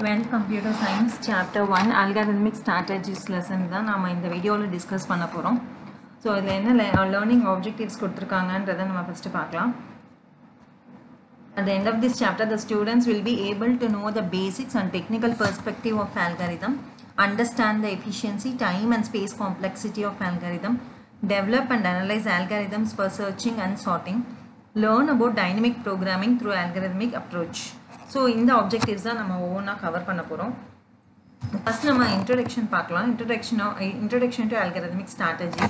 12th Computer Science Chapter 1 Algorithmic Strategies lesson தான் நாம இந்த வீடியோல டிஸ்கஸ் பண்ண போறோம். ஸோ இதில் என்ன லேர்னிங் ஆப்ஜெக்டிவ்ஸ் கொடுத்துருக்காங்கன்றதை நம்ம ஃபஸ்ட்டு பார்க்கலாம். At the end of this chapter, the students will be able to know the basics and technical perspective of algorithm, understand the efficiency, time and space complexity of algorithm, develop and analyze algorithms for searching and sorting, learn about dynamic programming through algorithmic approach. So இந்த objectives தான் நம்ம ஒவ்வொன்றா cover பண்ண போகிறோம். First நம்ம introduction பார்க்கலாம். Introduction to algorithmic strategy.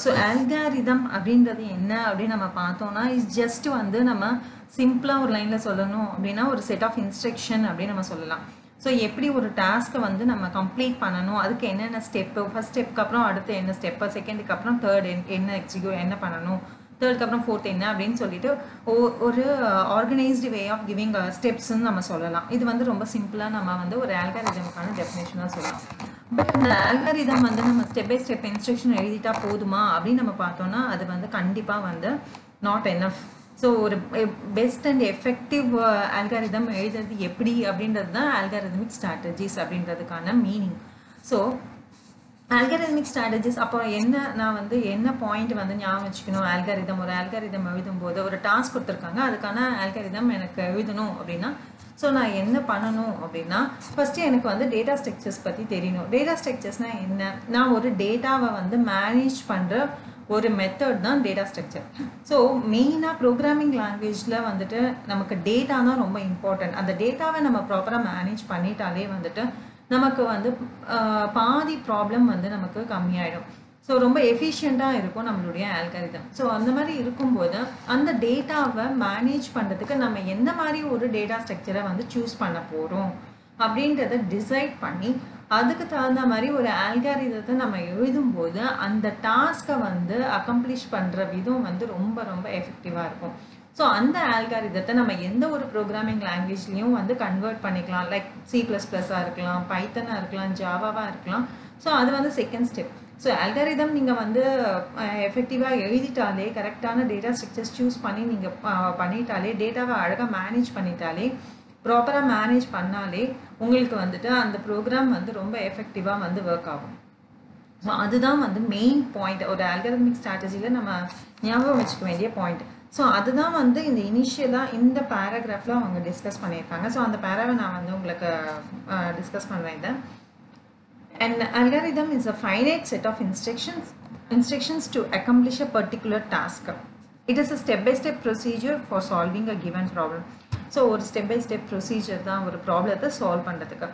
So algorithm அப்படின்றது என்ன அப்படின்னு நம்ம பார்த்தோம்னா இஸ் ஜஸ்ட் வந்து நம்ம சிம்பிளாக ஒரு லைனில் சொல்லணும் அப்படின்னா ஒரு செட் ஆஃப் இன்ஸ்ட்ரக்ஷன் அப்படின்னு நம்ம சொல்லலாம். ஸோ எப்படி ஒரு டாஸ்க்கை வந்து நம்ம கம்ப்ளீட் பண்ணணும், அதுக்கு என்னென்ன ஸ்டெப்பு, ஃபஸ்ட் ஸ்டெப்புக்கு அப்புறம் அடுத்து என்ன ஸ்டெப்பு, செகண்டுக்கு அப்புறம் தேர்ட் என்ன எக்ஸிக்யூட் என்ன பண்ணணும், தேர்டுக்கு அப்புறம் ஃபோர்த் என்ன அப்படின்னு சொல்லிட்டு ஒரு ஆர்கனைஸ்டு வே ஆஃப் கிவிங் ஸ்டெப்ஸ்ன்னு நம்ம சொல்லலாம். இது வந்து ரொம்ப சிம்பிளாக நம்ம வந்து ஒரு ஆல்காரிதமுக்கான டெஃபினேஷனாக சொல்லலாம். பட் இந்த ஆல்காரிதம் வந்து நம்ம ஸ்டெப் பை ஸ்டெப் இன்ஸ்ட்ரக்ஷன் எழுதிட்டா போதுமா அப்படின்னு நம்ம பார்த்தோம்னா அது வந்து கண்டிப்பாக வந்து நாட் எனஃப். ஸோ ஒரு பெஸ்ட் அண்ட் எஃபெக்டிவ் ஆல்காரிதம் எழுதுறது எப்படி அப்படின்றது தான் ஆல்காரிதமிக் ஸ்ட்ராட்டஜிஸ் அப்படின்றதுக்கான மீனிங். ஸோ ஆல்காரிதமிக் ஸ்ட்ராட்டஜிஸ் அப்போ நான் வந்து என்ன பாயிண்ட் வந்து ஞாபகம் வச்சுக்கணும், ஒரு ஆல்காரிதம் எழுதும்போது ஒரு டாஸ்க் கொடுத்துருக்காங்க, அதுக்கான ஆல்காரிதம் எனக்கு எழுதணும் அப்படின்னா ஸோ நான் என்ன பண்ணணும் அப்படின்னா ஃபஸ்ட்டு எனக்கு வந்து டேட்டா ஸ்ட்ரக்சர்ஸ் பற்றி தெரியணும். டேட்டா ஸ்ட்ரக்சர்ஸ்னால் என்ன, நான் ஒரு டேட்டாவை வந்து மேனேஜ் பண்ணுற ஒரு மெத்தட் தான் டேட்டா ஸ்ட்ரக்சர். ஸோ மெயினாக ப்ரோக்ராமிங் லாங்குவேஜில் வந்துட்டு நமக்கு டேட்டா தான் ரொம்ப இம்பார்ட்டன்ட். அந்த டேட்டாவை நம்ம ப்ராப்பராக மேனேஜ் பண்ணிட்டாலே வந்துட்டு நமக்கு வந்து பாதி ப்ராப்ளம் வந்து நமக்கு கம்மியாயிடும். ஸோ ரொம்ப எஃபிஷியண்ட்டாக இருக்கும் நம்மளுடைய ஆல்காரிதம். ஸோ அந்த மாதிரி இருக்கும்போது அந்த டேட்டாவை மேனேஜ் பண்ணுறதுக்கு நம்ம எந்த மாதிரி ஒரு டேட்டா ஸ்ட்ரக்சரை வந்து சூஸ் பண்ண போகிறோம் அப்படின்றத டிசைட் பண்ணி அதுக்கு தகுந்த மாதிரி ஒரு ஆல்காரிதத்தை நம்ம எழுதும்போது அந்த டாஸ்க்கை வந்து அக்கம்ப்ளிஷ் பண்ணுற விதம் வந்து ரொம்ப ரொம்ப எஃபெக்டிவாக இருக்கும். ஸோ அந்த ஆல்காரிதத்தை நம்ம எந்த ஒரு ப்ரோக்ராமிங் லாங்குவேஜ்லேயும் வந்து கன்வெர்ட் பண்ணிக்கலாம். லைக் C++ஆக இருக்கலாம், பைத்தனாக இருக்கலாம், ஜாவாவாக இருக்கலாம். ஸோ அது வந்து செகண்ட் ஸ்டெப். ஸோ ஆல்காரிதம் நீங்கள் வந்து எஃபெக்டிவாக எழுதிட்டாலே, கரெக்டான டேட்டா ஸ்ட்ரக்சர்ஸ் சூஸ் பண்ணி நீங்கள் பண்ணிட்டாலே, டேட்டாவை அழகாக மேனேஜ் பண்ணிட்டாலே, ப்ராப்பராக மேனேஜ் பண்ணாலே உங்களுக்கு வந்துட்டு அந்த ப்ரோக்ராம் வந்து ரொம்ப எஃபெக்டிவாக வந்து ஒர்க் ஆகும். ஸோ அதுதான் வந்து மெயின் பாயிண்ட் ஒரு ஆல்காரிதமிக் ஸ்ட்ராட்டஜியில் நம்ம ஞாபகம் வச்சுக்க வேண்டிய பாயிண்ட். ஸோ அதுதான் வந்து இந்த இனிஷியலாக இந்த பேராகிராஃபில் அவங்க டிஸ்கஸ் பண்ணியிருக்காங்க. ஸோ அந்த பேராவை நான் வந்து உங்களுக்கு டிஸ்கஸ் பண்ணுறேன். இதை an algorithm is a finite set of instructions to accomplish a particular task. It is a step-by-step procedure for solving a given problem. So ஒரு ஸ்டெப் பை ஸ்டெப் ப்ரொசீஜர் தான் ஒரு ப்ராப்ளத்தை சால்வ் பண்ணுறதுக்கு.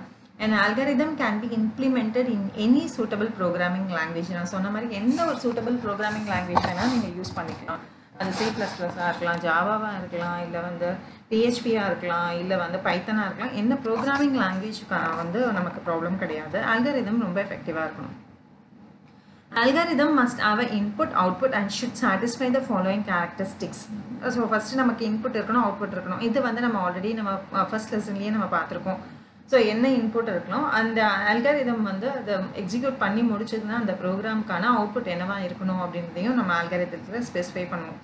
an algorithm can be implemented in any suitable programming language. நான் சொன்ன மாதிரி எந்த ஒரு சூட்டபிள் ப்ரோக்ராமிங் லாங்குவேஜ் வேணால் நீங்கள் யூஸ் பண்ணிக்கலாம். அது C++ஆக இருக்கலாம், ஜாவாவாக இருக்கலாம், இல்லை வந்து PHPயாக இருக்கலாம், இல்லை வந்து பைத்தனாக இருக்கலாம். என்ன ப்ரோக்ராமிங் லாங்குவேஜுக்கான வந்து நமக்கு ப்ராப்ளம் கிடையாது. ஆல்காரிதம் ரொம்ப எஃபெக்டிவாக இருக்கணும். Algorithm must have an input, output and should satisfy the following characteristics. So first நமக்கு இன்புட் இருக்கணும், அவுட்புட் இருக்கணும். இது வந்து நம்ம ஆல்ரெடி நம்ம ஃபர்ஸ்ட் லெசன்லேயே நம்ம பார்த்துருக்கோம். ஸோ என்ன இன்புட் இருக்கணும், அந்த ஆல்காரிதம் வந்து அதை எக்ஸிக்யூட் பண்ணி முடிச்சதுன்னா அந்த ப்ரோக்ராமுக்கான அவுட்புட் என்னவா இருக்கணும் அப்படின்றதையும் நம்ம ஆல்காரிதத்தில் ஸ்பெசிஃபை பண்ணுவோம்.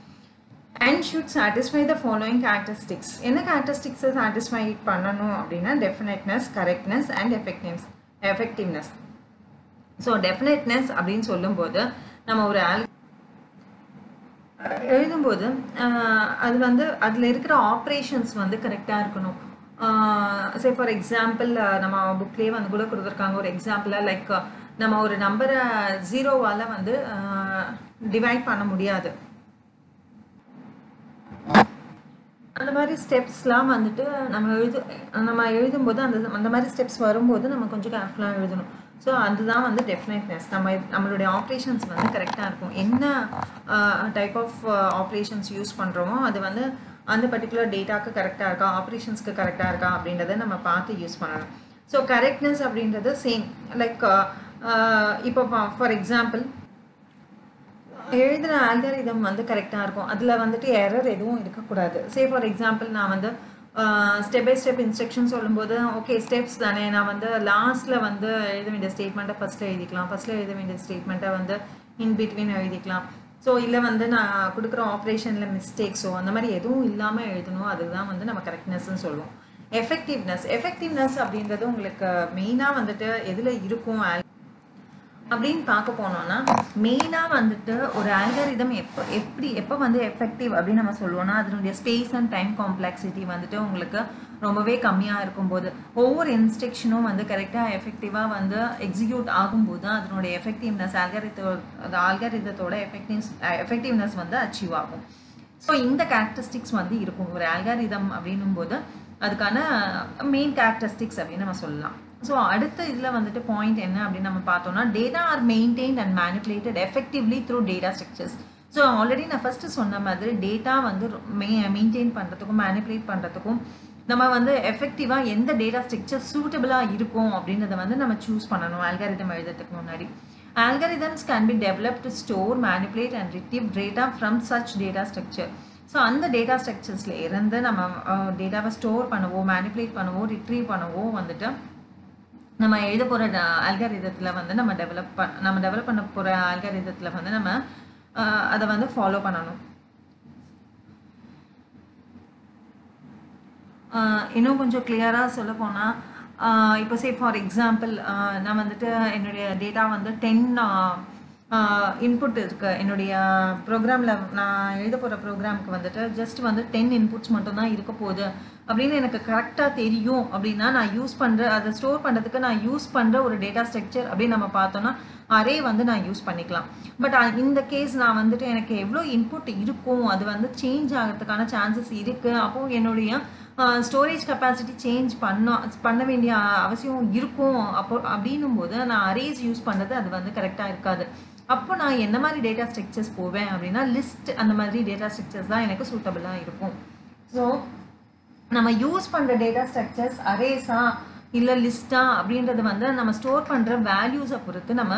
And should satisfy the following characteristics. என்ன கேரக்டரிஸ்டிக்ஸை சாட்டிஸ்ஃபை பண்ணணும் அப்படின்னா டெஃபினெட்னஸ், கரெக்ட்னஸ் அண்ட் எஃபெக்டிவ்னஸ். ஸோ டெஃபினெட்னஸ் அப்படின்னு சொல்லும்போது நம்ம ஒரு எழுதும்போது அது வந்து அதில் இருக்கிற ஆப்ரேஷன்ஸ் வந்து கரெக்டாக இருக்கணும். சே ஃபார் எக்ஸாம்பிள் நம்ம புக்லேயே வந்து கூட கொடுத்துருக்காங்க ஒரு எக்ஸாம்பிளாக, லைக் நம்ம ஒரு நம்பரை 0வால் வந்து டிவைட் பண்ண முடியாது. அந்த மாதிரி ஸ்டெப்ஸ்லாம் வந்துட்டு நம்ம எழுதும்போது அந்த மாதிரி ஸ்டெப்ஸ் வரும்போது நம்ம கொஞ்சம் கேர்ஃபுல்லாக எழுதணும். ஸோ அதுதான் வந்து டெஃபினெட்னஸ். நம்மளுடைய ஆப்ரேஷன்ஸ் வந்து கரெக்டாக இருக்கும். என்ன டைப் ஆஃப் ஆப்ரேஷன்ஸ் யூஸ் பண்ணுறோமோ அது வந்து அந்த பர்டிகுலர் டேட்டாவுக்கு கரெக்டாக இருக்கா, ஆப்ரேஷன்ஸ்க்கு கரெக்டாக இருக்கா அப்படின்றத நம்ம பார்த்து யூஸ் பண்ணணும். ஸோ கரெக்ட்னஸ் அப்படின்றது சேம். லைக் இப்போ ஃபார் எக்ஸாம்பிள் எழுதுகிற ஆல்காரிதம் வந்து கரெக்டாக இருக்கும், அதில் வந்துட்டு எரர் எதுவும் இருக்கக்கூடாது. சே ஃபார் எக்ஸாம்பிள் நான் வந்து ஸ்டெப் பை ஸ்டெப் இன்ஸ்ட்ரக்ஷன் சொல்லும்போது ஓகே ஸ்டெப்ஸ் தானே, நான் வந்து லாஸ்ட்டில் வந்து எழுத வேண்டிய ஸ்டேட்மெண்ட்டை ஃபஸ்ட்டில் எழுதிக்கலாம், ஃபஸ்ட்டில் எழுத வேண்டிய ஸ்டேட்மெண்ட்டை வந்து இன் பிட்வீன் எழுதிக்கலாம். ஸோ இல்லை வந்து நான் கொடுக்குற ஆப்ரேஷனில் மிஸ்டேக்ஸோ அந்த மாதிரி எதுவும் இல்லாமல் எழுதணும். அதுதான் வந்து நம்ம கரெக்ட்னஸ்ன்னு சொல்லுவோம். எஃபெக்டிவ்னஸ் அப்படின்றது உங்களுக்கு மெயினாக வந்துட்டு எதில் இருக்கும் அப்படின்னு பார்க்க போனோம்னா, மெயினாக வந்துட்டு ஒரு ஆல்காரிதம் எப்போ வந்து எஃபெக்டிவ் அப்படின்னு நம்ம சொல்லுவோம்னா, அதனுடைய ஸ்பேஸ் அண்ட் டைம் காம்ப்ளெக்சிட்டி வந்துட்டு உங்களுக்கு ரொம்பவே கம்மியாக இருக்கும்போது, ஒவ்வொரு இன்ஸ்ட்ரக்ஷனும் வந்து கரெக்டாக எஃபெக்டிவாக வந்து எக்ஸிக்யூட் ஆகும்போது தான் அதனுடைய எஃபெக்டிவ்னஸ் ஆல்காரிதத்தோட எஃபெக்டிவ்னஸ் வந்து அச்சீவ் ஆகும். ஸோ இந்த கேரக்டரிஸ்டிக்ஸ் வந்து இருக்கும் ஒரு ஆல்காரிதம் அப்படின்னும் போது, அதுக்கான மெயின் கேரக்டரிஸ்டிக்ஸ் அப்படின்னு நம்ம சொல்லலாம். ஸோ அடுத்த இதில் வந்துட்டு பாயிண்ட் என்ன அப்படின்னு நம்ம பார்த்தோம்னா, data are maintained and manipulated effectively through data structures. So already நான் ஃபஸ்ட்டு சொன்ன மாதிரி டேட்டா வந்து மெயின்டைன் பண்ணுறதுக்கும் மேனிப்புலேட் பண்ணுறதுக்கும் நம்ம வந்து எஃபெக்டிவாக எந்த டேட்டா ஸ்ட்ரக்சர் சூட்டபிளாக இருக்கும் அப்படின்றத வந்து நம்ம சூஸ் பண்ணணும் ஆல்காரிதம் எழுதுறதுக்கு முன்னாடி. Algorithms can be developed to store, manipulate and retrieve data from such data structure. So அந்த டேட்டா ஸ்ட்ரக்சர்ஸில் இருந்து நம்ம டேட்டாவை ஸ்டோர் பண்ணவோ மேனிப்புலேட் பண்ணவோ ரிட்ரீவ் பண்ணவோ வந்துட்டு நம்ம எழுத போகிற ஆல்காரிதத்தில் வந்து நம்ம டெவலப் பண்ண போகிற ஆல்காரிதத்தில் வந்து நம்ம அதை வந்து ஃபாலோ பண்ணணும். இன்னும் கொஞ்சம் கிளியராக சொல்ல போனால், இப்போ ஃபார் எக்ஸாம்பிள் நான் வந்துட்டு என்னுடைய டேட்டா வந்து 10 இன்புட் இருக்குது. என்னுடைய ப்ரோக்ராமில் நான் எழுத போகிற ப்ரோக்ராமுக்கு வந்துட்டு ஜஸ்ட் வந்து 10 இன்புட்ஸ் மட்டும்தான் இருக்க போகுது அப்படின்னு எனக்கு கரெக்டாக தெரியும் அப்படின்னா, நான் அதை ஸ்டோர் பண்ணுறதுக்கு நான் யூஸ் பண்ணுற ஒரு டேட்டா ஸ்ட்ரக்சர் அப்படின்னு நம்ம பார்த்தோன்னா அரே வந்து நான் யூஸ் பண்ணிக்கலாம். பட் இந்த கேஸ் நான் வந்துட்டு எனக்கு எவ்வளோ இன்புட் இருக்கும் அது வந்து சேஞ்ச் ஆகிறதுக்கான சான்சஸ் இருக்குது. அப்போது என்னுடைய ஸ்டோரேஜ் கெப்பாசிட்டி சேஞ்ச் பண்ண வேண்டிய அவசியம் இருக்கும். அப்படின்னும் போது நான் அரேஸ் யூஸ் பண்ணுறது அது வந்து கரெக்டாக இருக்காது. அப்போ நான் என்ன மாதிரி டேட்டா ஸ்ட்ரக்சர்ஸ் போவேன் அப்படின்னா, லிஸ்ட் அந்த மாதிரி டேட்டா ஸ்ட்ரக்சர்ஸ் தான் எனக்கு சூட்டபிளாக இருக்கும். ஸோ நம்ம யூஸ் பண்ணுற டேட்டா ஸ்ட்ரக்சர்ஸ் அரேஸா இல்லை லிஸ்ட்டா அப்படின்றது வந்து நம்ம ஸ்டோர் பண்ணுற வேல்யூஸை பொறுத்து நம்ம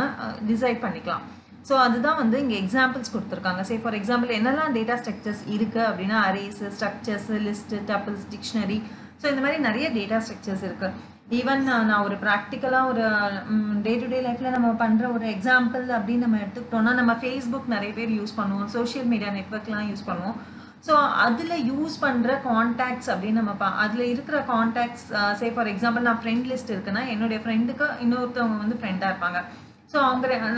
டிசைட் பண்ணிக்கலாம். ஸோ அதுதான் வந்து இங்கே எக்ஸாம்பிள்ஸ் கொடுத்துருக்காங்க. ஃபார் எக்ஸாம்பிள் என்னெல்லாம் டேட்டா ஸ்ட்ரக்சர்ஸ் இருக்குது அப்படின்னா, arrays, structures, list, tuples, dictionary. So இந்த மாதிரி நிறைய டேட்டா ஸ்ட்ரக்சர்ஸ் இருக்குது. ஈவன் நான் ஒரு ப்ராக்டிக்கலாக ஒரு டே டு டே லைஃப்பில் நம்ம பண்ணுற ஒரு எக்ஸாம்பிள் அப்படின்னு நம்ம எடுத்துக்கிட்டோம்னா, நம்ம ஃபேஸ்புக் நிறைய பேர் யூஸ் பண்ணுவோம், சோஷியல் மீடியா நெட்வொர்க்லாம் யூஸ் பண்ணுவோம். ஸோ அதில் யூஸ் பண்ணுற கான்டாக்ட்ஸ் அப்படின்னு நம்ம அதில் இருக்கிற கான்டாக்ட்ஸ் ஃபார் எக்ஸாம்பிள் நான் ஃப்ரெண்ட் லிஸ்ட் இருக்குன்னா, என்னுடைய ஃப்ரெண்டுக்கு இன்னொருத்தவங்க வந்து ஃப்ரெண்டாக இருப்பாங்க. ஸோ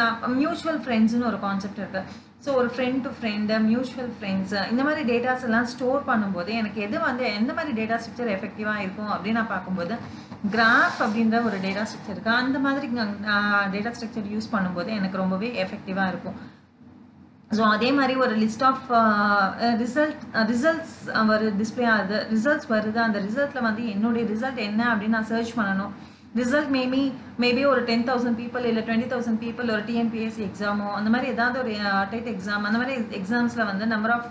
நான் மியூச்சுவல் ஃப்ரெண்ட்ஸ்னு ஒரு கான்செப்ட் இருக்குது. ஸோ ஒரு friend to friend, mutual friends, இந்த மாதிரி டேட்டாஸ் எல்லாம் ஸ்டோர் பண்ணும்போது எனக்கு எந்த மாதிரி டேட்டா ஸ்ட்ரக்சர் எஃபெக்டிவாக இருக்கும் அப்படின்னு நான் பார்க்கும்போது, கிராஃப் அப்படின்ற ஒரு டேட்டா ஸ்ட்ரக்சர் இருக்குது. அந்த மாதிரி டேட்டா ஸ்ட்ரக்சர் யூஸ் பண்ணும்போது எனக்கு ரொம்பவே எஃபெக்டிவாக இருக்கும். ஸோ அதே மாதிரி ஒரு லிஸ்ட் ஆஃப் ரிசல்ட்ஸ் டிஸ்பிளே ஆகுது, ரிசல்ட்ஸ் வருது. அந்த ரிசல்ட்டில் வந்து என்னுடைய ரிசல்ட் என்ன அப்படின்னு நான் சர்ச் பண்ணணும். ரிசல்ட் மேபி ஒரு 10,000 பீப்புள் இல்லை 20,000 பீப்புள் ஒரு டிஎன்பிஎஸ்சி எக்ஸாமோ அந்த மாதிரி ஏதாவது ஒரு டெட் எக்ஸாம், அந்த மாதிரி எக்ஸாம்ஸில் வந்து நம்பர் ஆஃப்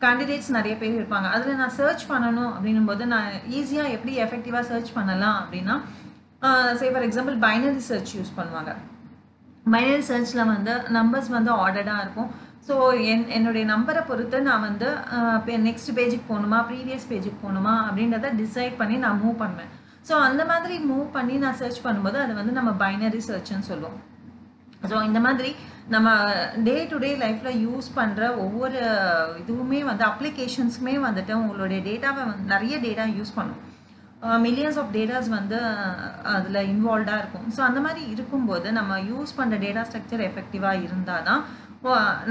கேண்டிடேட்ஸ் நிறைய பேர் இருப்பாங்க. அதில் நான் சர்ச் பண்ணணும் அப்படின்னும் போது நான் ஈஸியாக எப்படி எஃபெக்டிவாக சர்ச் பண்ணலாம் அப்படின்னா, for example binary search use பண்ணுவாங்க. பைனரி சர்ச்சில் வந்து நம்பர்ஸ் வந்து ஆர்டர்டாக இருக்கும். ஸோ என்னுடைய நம்பரை பொறுத்து நான் வந்து நெக்ஸ்ட் பேஜுக்கு போகணுமா, ப்ரீவியஸ் பேஜுக்கு போகணுமா அப்படின்றத டிசைட் பண்ணி நான் மூவ் பண்ணுவேன். ஸோ அந்த மாதிரி மூவ் பண்ணி நான் சர்ச் பண்ணும்போது அது வந்து நம்ம பைனரி சர்ச்னு சொல்லுவோம். ஸோ இந்த மாதிரி நம்ம டே டு டே லைஃப்பில் யூஸ் பண்ணுற ஒவ்வொரு இதுவுமே வந்து அப்ளிகேஷன்ஸுமே வந்துட்டு உங்களுடைய டேட்டாவை நிறைய டேட்டா யூஸ் பண்ணும். மில்லியன்ஸ் ஆஃப் டேட்டாஸ் வந்து அதில் இன்வால்வ்டாக இருக்கும். ஸோ அந்த மாதிரி இருக்கும்போது நம்ம யூஸ் பண்ணுற டேட்டா ஸ்ட்ரக்சர் எஃபெக்டிவாக இருந்தால் தான்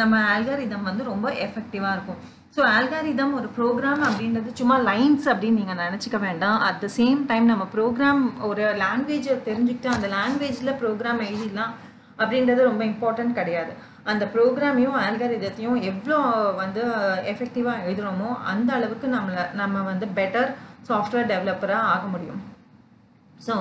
நம்ம ஆல்காரிதம் வந்து ரொம்ப எஃபெக்டிவாக இருக்கும். ஸோ ஆல்காரிதம் ஒரு ப்ரோக்ராம் அப்படின்றது சும்மா லைன்ஸ் அப்படின்னு நீங்கள் நினச்சிக்க வேண்டாம். அட் த சேம் டைம் நம்ம ப்ரோக்ராம் ஒரு லாங்குவேஜை தெரிஞ்சுக்கிட்டு அந்த லாங்குவேஜில் ப்ரோக்ராம் எழுதிடலாம் அப்படின்றது ரொம்ப இம்பார்ட்டன்ட் கிடையாது. அந்த ப்ரோக்ராமையும் ஆல்காரிதத்தையும் எவ்வளோ வந்து எஃபெக்டிவாக எழுதுகிறோமோ அந்த அளவுக்கு நம்ம வந்து பெட்டர் சாஃப்ட்வேர் டெவலப்பராக ஆக முடியும். ஸோ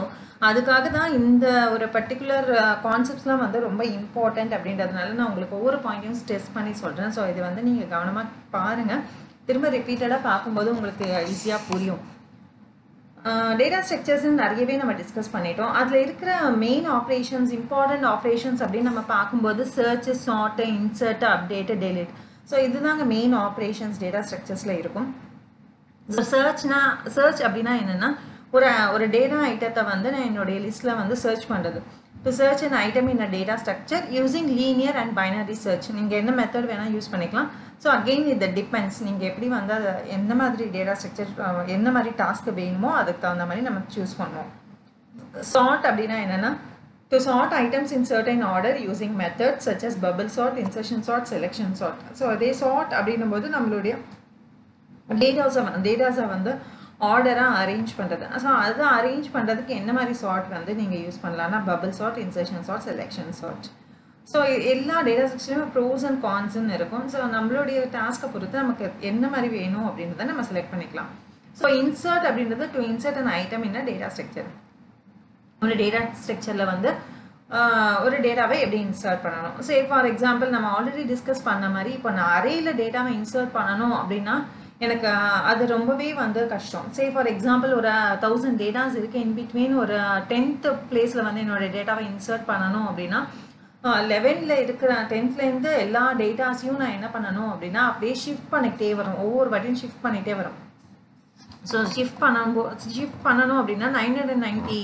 அதுக்காக தான் இந்த ஒரு பர்டிகுலர் கான்செப்ட்ஸ்லாம் வந்து ரொம்ப இம்பார்ட்டண்ட் அப்படின்றதுனால நான் உங்களுக்கு ஒவ்வொரு பாயிண்ட்டையும் டெஸ்ட் பண்ணி சொல்கிறேன். ஸோ இது வந்து நீங்கள் கவனமாக பாருங்கள். திரும்ப ரிப்பீட்டடாக பார்க்கும்போது உங்களுக்கு ஈஸியாக புரியும். டேட்டா ஸ்ட்ரக்சர்ஸ் நிறையவே நம்ம டிஸ்கஸ் பண்ணிட்டோம். அதில் இருக்கிற மெயின் ஆப்ரேஷன்ஸ், இம்பார்ட்டன்ட் ஆப்ரேஷன்ஸ் அப்படின்னு நம்ம பார்க்கும்போது search, sort, insert, update, delete. So இதுதாங்க மெயின் ஆப்ரேஷன்ஸ் டேட்டா ஸ்ட்ரக்சர்ஸில் இருக்கும். ஸோ சர்ச் அப்படின்னா என்னென்னா, ஒரு டேட்டா ஐட்டத்தை வந்து நான் என்னுடைய லிஸ்ட்டில் வந்து சர்ச் பண்ணுறது. to search an item in a data structure using linear and binary search. நீங்கள் என்ன மெத்தட் வேணால் யூஸ் பண்ணிக்கலாம். ஸோ அகெயின் இது டிபெண்ட்ஸ், நீங்கள் எப்படி வந்து அதை எந்த மாதிரி டேட்டா ஸ்ட்ரக்சர் எந்த மாதிரி டாஸ்க்கு வேணுமோ அதுக்கு தகுந்த மாதிரி நம்ம சூஸ் பண்ணுவோம். சார்ட் அப்படின்னா என்னென்னா, to sort items in certain order using methods such as bubble sort, insertion sort, selection sort. So அதே சார்ட் அப்படின்னும் போது நம்மளுடைய டேட்டாஸை வந்து ஆர்டராக அரேஞ்ச் பண்ணுறது. ஸோ அதை அரேஞ்ச் பண்ணுறதுக்கு என்ன மாதிரி சார்ட் வந்து நீங்கள் யூஸ் பண்ணலாம்னா bubble sort, insertion sort, selection sort. So எல்லா டேட்டா ஸ்ட்ரக்சர்லையும் ப்ரோஸ் அண்ட் கான்ஸ்ன்னு இருக்கும். ஸோ நம்மளுடைய டாஸ்க்கை பொறுத்து நமக்கு என்ன மாதிரி வேணும் அப்படின்றத நம்ம செலக்ட் பண்ணிக்கலாம். ஸோ இன்சர்ட் அப்படின்றது to insert an item in data structure. ஒரு டேட்டா ஸ்ட்ரக்சரில் வந்து ஒரு டேட்டாவை எப்படி இன்சர்ட் பண்ணணும். ஸோ ஃபார் எக்ஸாம்பிள் நம்ம ஆல்ரெடி டிஸ்கஸ் பண்ண மாதிரி இப்போ நான் அரேயில் டேட்டாவை இன்சர்ட் பண்ணணும் அப்படின்னா எனக்கு அது ரொம்பவே வந்து கஷ்டம். சே ஃபார் எக்ஸாம்பிள் ஒரு 1000 டேட்டாஸ் இருக்குது, இன் பிட்வீன் ஒரு 10th பிளேஸில் வந்து என்னோடய டேட்டாவை இன்சர்ட் பண்ணணும் அப்படின்னா 11ல் இருக்கிற 10thலேருந்து எல்லா டேட்டாஸையும் நான் என்ன பண்ணணும் அப்படின்னா அப்படியே ஷிஃப்ட் பண்ணிக்கிட்டே வரும், ஒவ்வொரு வாட்டியும் ஷிஃப்ட் பண்ணிகிட்டே வரும். ஸோ ஷிஃப்ட் பண்ணணும் அப்படின்னா 990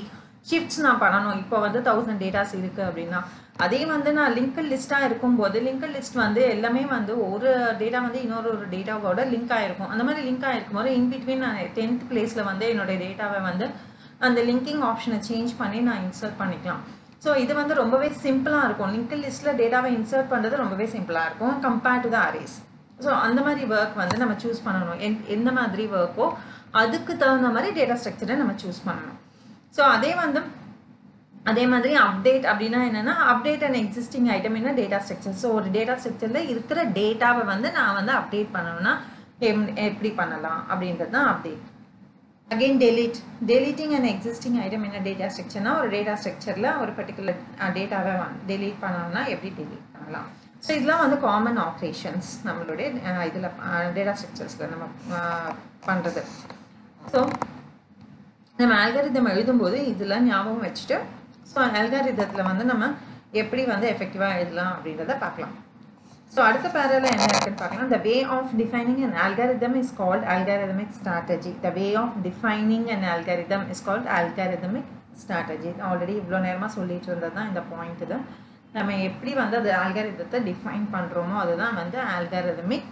ஷிஃப்ட்ஸ் நான் பண்ணணும். இப்போ வந்து 1000 டேட்டாஸ் இருக்குது அப்படின்னா அதே வந்து நான் லிங்க்டு லிஸ்ட்டாக இருக்கும்போது லிங்க்டு லிஸ்ட் வந்து எல்லாமே வந்து ஒரு டேட்டா வந்து இன்னொரு டேட்டாவோட லிங்க் ஆகிருக்கும். அந்த மாதிரி லிங்க் ஆகிருக்கும் போது இன்பிட்வீன் நான் 10th பிளேஸில் வந்து என்னுடைய டேட்டாவை வந்து அந்த லிங்கிங் ஆப்ஷனை சேஞ்ச் பண்ணி நான் இன்சர்ட் பண்ணிக்கலாம். ஸோ இது வந்து ரொம்பவே சிம்பிளாக இருக்கும். லிங்க்டு லிஸ்ட்டில் டேட்டாவை இன்சர்ட் பண்ணுறது ரொம்பவே சிம்பிளாக இருக்கும் compared to the arrays. So அந்த மாதிரி ஒர்க் வந்து நம்ம சூஸ் பண்ணணும். எந்த மாதிரி ஒர்க்கோ அதுக்கு தகுந்த மாதிரி டேட்டா ஸ்ட்ரக்சரை நம்ம சூஸ் பண்ணணும். ஸோ அதே மாதிரி அப்டேட் அப்படின்னா என்னென்னா அப்டேட் அண்ட் எக்ஸிஸ்டிங் ஐட்டம் என்ன டேட்டா ஸ்ட்ரக்சர். ஸோ ஒரு டேட்டா ஸ்ட்ரக்சரில் இருக்கிற டேட்டாவை வந்து நான் வந்து அப்டேட் பண்ணணும்னா எப்படி பண்ணலாம் அப்படின்றது தான் update. Again deleting and existing item என்ன டேட்டா ஸ்ட்ரக்சர்னா ஒரு டேட்டா ஸ்ட்ரக்சரில் ஒரு பர்டிகுலர் டேட்டாவை டெலீட் பண்ணணும்னா எப்படி டெலீட் பண்ணலாம். ஸோ இதெல்லாம் வந்து காமன் ஆப்ரேஷன்ஸ் நம்மளுடைய இதில் டேட்டா ஸ்ட்ரக்சர்ஸில் நம்ம பண்ணுறது. ஸோ நம்ம ஆல்காரிதம் எழுதும்போது இதெல்லாம் ஞாபகம் வச்சுட்டு ஸோ ஆல்காரிதத்தில் வந்து நம்ம எப்படி வந்து எஃபெக்டிவாக எழுதலாம் அப்படின்றத பார்க்கலாம். ஸோ அடுத்த பேரால என்ன இருக்குன்னு பார்க்கலாம். The way of defining an algorithm is called algorithmic strategy. The way of defining an algorithm is called algorithmic strategy. Already இவ்வளோ நேரமாக சொல்லிட்டு இருந்தது தான் இந்த பாயிண்ட். இது நம்ம எப்படி வந்து அது ஆல்காரிதத்தை டிஃபைன் பண்ணுறோமோ அதுதான் வந்து algorithmic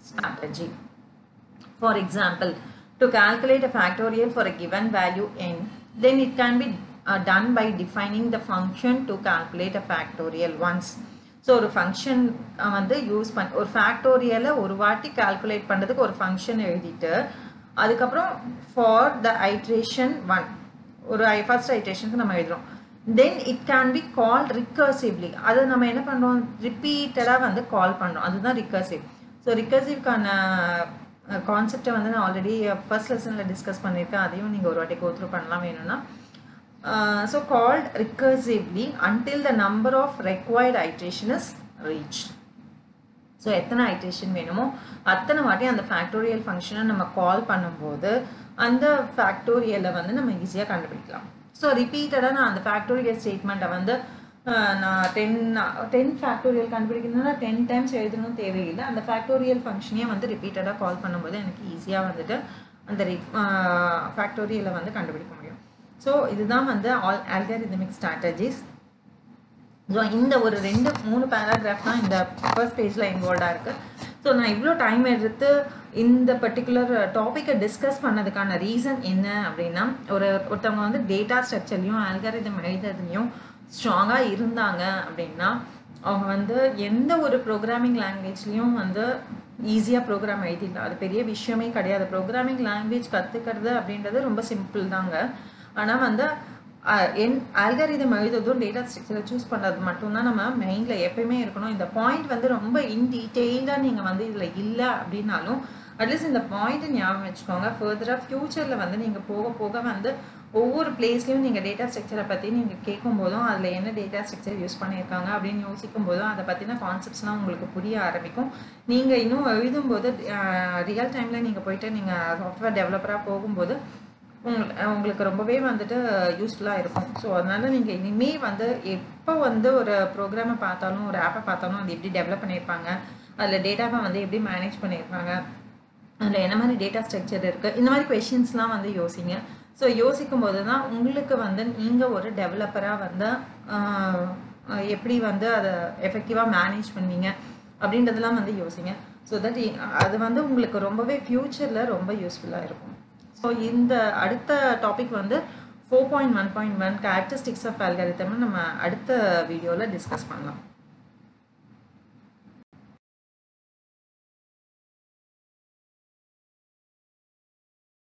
strategy. For example, to calculate a factorial for a given value n, then it can be done by defining the function to calculate a factorial once. So ஒரு ஃபங்க்ஷன் வந்து யூஸ் ஒரு ஃபேக்டோரியலை ஒரு வாட்டி calculate பண்ணுறதுக்கு ஒரு function எழுதிட்டு அதுக்கப்புறம் for the iteration 1 ஒரு ஃபர்ஸ்ட் ஐட்ரேஷனுக்கு நம்ம எழுதுகிறோம். தென் இட் கேன் பி கால் ரிக்கர்சிவ்லி. அதை நம்ம என்ன பண்ணுறோம், ரிப்பீட்டடாக வந்து கால் பண்ணுறோம், அதுதான் ரிக்கர்சிவ். ஸோ ரிக்கர்சிவ்க்கான கான்செப்டை வந்து நான் ஆல்ரெடி ஃபர்ஸ்ட் லெசனில் டிஸ்கஸ் பண்ணியிருக்கேன், அதையும் நீங்கள் ஒரு வாட்டி கோத்ரூ பண்ணலாம் வேணும்னா. So called recursively until the number of required iteration is reached. So எத்தனை ஐட்ரேஷன் வேணுமோ அத்தனை வாட்டி அந்த ஃபேக்டோரியல் ஃபங்க்ஷனை நம்ம கால் பண்ணும்போது அந்த ஃபேக்டோரியலை வந்து நம்ம ஈஸியாக கண்டுபிடிக்கலாம். ஸோ ரிப்பீட்டடாக நான் அந்த ஃபேக்டோரியல் ஸ்டேட்மெண்ட்டை வந்து நான் 10 ஃபேக்டோரியல் கண்டுபிடிக்கணும்னா 10 டைம்ஸ் எழுதணும் தேவையில்லை. அந்த ஃபேக்டோரியல் ஃபங்க்ஷனையே வந்து ரிப்பீட்டடாக கால் பண்ணும்போது எனக்கு ஈஸியாக வந்துட்டு அந்த ஃபேக்டோரியலை வந்து கண்டுபிடிக்க முடியும். ஸோ இதுதான் வந்து ஆல்காரிதமிக் ஸ்ட்ராட்டஜிஸ். ஸோ இந்த ஒரு 2-3 பேராகிராஃப் தான் இந்த ஃபர்ஸ்ட் பேஜில் இன்வால்வ்டாக இருக்குது. ஸோ நான் இவ்வளோ டைம் எடுத்து இந்த பர்டிகுலர் டாப்பிக்கை டிஸ்கஸ் பண்ணதுக்கான ரீசன் என்ன அப்படின்னா, ஒருத்தவங்க வந்து டேட்டா ஸ்ட்ரக்சர்லையும் ஆல்காரிதம் எழுதுறதுலையும் ஸ்ட்ராங்காக இருந்தாங்க அப்படின்னா அவங்க வந்து எந்த ஒரு ப்ரோக்ராமிங் லாங்குவேஜ்லேயும் வந்து ஈஸியாக ப்ரோக்ராம் எழுதிடலாம். அது பெரிய விஷயமே கிடையாது. ப்ரோக்ராமிங் லாங்குவேஜ் கற்றுக்கிறது அப்படின்றது ரொம்ப சிம்பிள் தாங்க. ஆனால் வந்து ஆல்காரிதம் எழுதுறதும் டேட்டா ஸ்ட்ரக்சரை சூஸ் பண்ணுறது மட்டும்தான் நம்ம மைண்டில் எப்பயுமே இருக்கணும். இந்த பாயிண்ட் வந்து ரொம்ப இன்டீட்டெயில்டாக நீங்கள் வந்து இதில் இல்லை அப்படின்னாலும் அட்லீஸ்ட் இந்த பாயிண்ட்டை ஞாபகம் வச்சுக்கோங்க. ஃபர்தராக ஃப்யூச்சரில் வந்து நீங்கள் போக போக வந்து ஒவ்வொரு பிளேஸ்லையும் நீங்கள் டேட்டா ஸ்ட்ரக்சரை பற்றி நீங்கள் கேட்கும் போதும் அதில் என்ன டேட்டா ஸ்ட்ரக்சர் யூஸ் பண்ணியிருக்காங்க அப்படின்னு யோசிக்கும் போதும் அதை பற்றின கான்செப்ட்ஸ்லாம் உங்களுக்கு புரிய ஆரம்பிக்கும். நீங்கள் இன்னும் எழுதும்போது ரியல் டைமில் நீங்கள் போயிட்டு நீங்கள் சாஃப்ட்வேர் டெவலப்பராக போகும்போது உங்களுக்கு ரொம்பவே வந்துட்டு யூஸ்ஃபுல்லாக இருக்கும். ஸோ அதனால் நீங்கள் இனிமேல் வந்து எப்போ வந்து ஒரு ப்ரோக்ராமை பார்த்தாலும் ஒரு ஆப்பை பார்த்தாலும் அது எப்படி டெவலப் பண்ணியிருப்பாங்க, அதில் டேட்டாவை வந்து எப்படி மேனேஜ் பண்ணியிருப்பாங்க, அதில் என்ன மாதிரி டேட்டா ஸ்ட்ரக்சர் இருக்குது, இந்த மாதிரி கொஷின்ஸ்லாம் வந்து யோசிங்க. ஸோ யோசிக்கும் போது தான் உங்களுக்கு வந்து நீங்கள் ஒரு டெவலப்பராக வந்து எப்படி வந்து அதை எஃபெக்டிவாக மேனேஜ் பண்ணுவீங்க அப்படின்றதெல்லாம் வந்து யோசிங்க. ஸோ தட் அது வந்து உங்களுக்கு ரொம்பவே ஃப்யூச்சரில் ரொம்ப யூஸ்ஃபுல்லாக இருக்கும். ஸோ இந்த அடுத்த டாபிக் வந்து 4.1.1 கேரக்டரிஸ்டிக்ஸ் ஆஃப் அல்காரிதம் நம்ம அடுத்த வீடியோவில் டிஸ்கஸ் பண்ணலாம்.